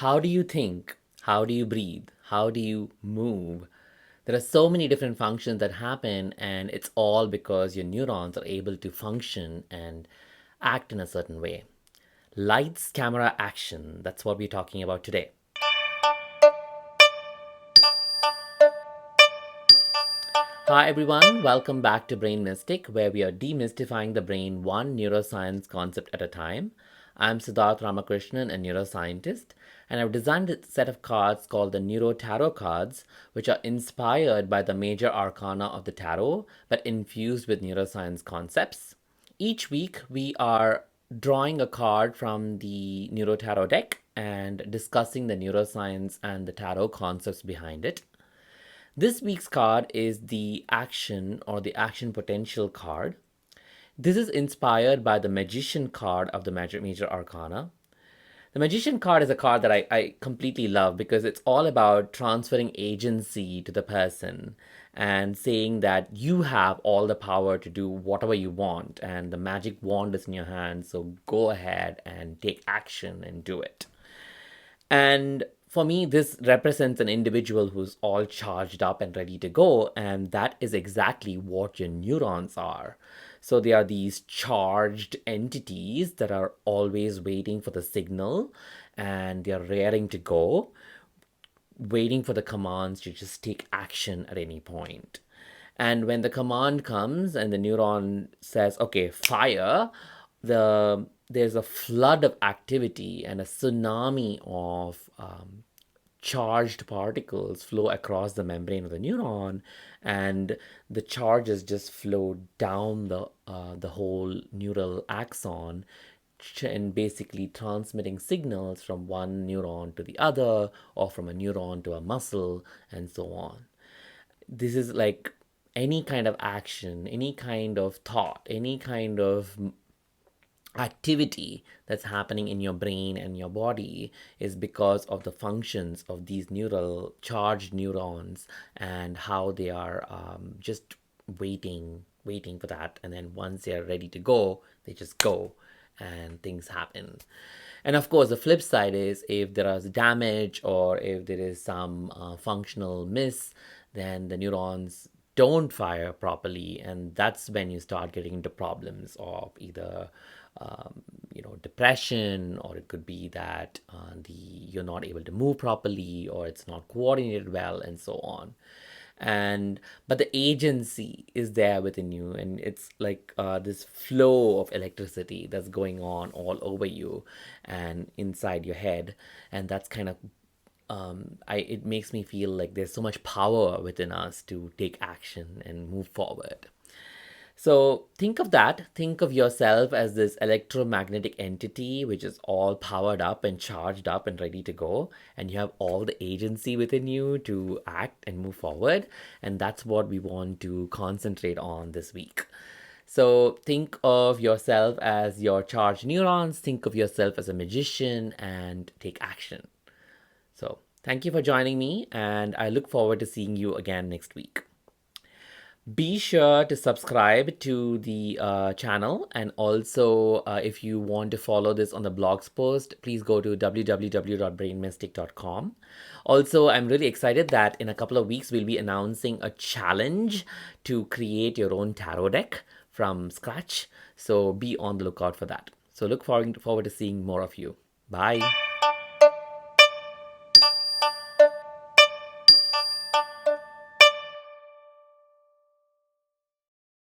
How do you think? How do you breathe? How do you move? There are so many different functions that happen, and it's all because your neurons are able to function and act in a certain way. Lights, camera, action. That's what we're talking about today. Hi everyone, welcome back to Brain Mystic, where we are demystifying the brain one neuroscience concept at a time. I'm Siddharth Ramakrishnan, a neuroscientist, and I've designed a set of cards called the Neuro Tarot cards, which are inspired by the major arcana of the tarot, but infused with neuroscience concepts. Each week, we are drawing a card from the Neuro Tarot deck and discussing the neuroscience and the tarot concepts behind it. This week's card is the action or the action potential card. This is inspired by the Magician card of the Major Arcana. The Magician card is a card that I completely love because it's all about transferring agency to the person and saying that you have all the power to do whatever you want and the magic wand is in your hand, so go ahead and take action and do it. And for me, this represents an individual who's all charged up and ready to go. And that is exactly what your neurons are. So they are these charged entities that are always waiting for the signal and they're raring to go, waiting for the commands to just take action at any point. And when the command comes and the neuron says, okay, fire, there's a flood of activity and a tsunami of charged particles flow across the membrane of the neuron, and the charges just flow down the whole neural axon and basically transmitting signals from one neuron to the other or from a neuron to a muscle and so on. This is like any kind of action, any kind of thought, any kind of activity that's happening in your brain and your body is because of the functions of these neural charged neurons and how they are just waiting for that, and then once they're ready to go, they just go and things happen. And of course, the flip side is if there is damage or if there is some functional miss, then the neurons don't fire properly, and that's when you start getting into problems of either depression, or it could be that you're not able to move properly, or it's not coordinated well, and so on. But the agency is there within you, and it's like this flow of electricity that's going on all over you and inside your head, and that's kind of it makes me feel like there's so much power within us to take action and move forward. So think of that. Think of yourself as this electromagnetic entity which is all powered up and charged up and ready to go. And you have all the agency within you to act and move forward. And that's what we want to concentrate on this week. So think of yourself as your charged neurons. Think of yourself as a magician and take action. So thank you for joining me, and I look forward to seeing you again next week. Be sure to subscribe to the channel, and also if you want to follow this on the blogs post, please go to www.brainmystic.com. Also, I'm really excited that in a couple of weeks we'll be announcing a challenge to create your own tarot deck from scratch. So be on the lookout for that. So look forward to seeing more of you. Bye.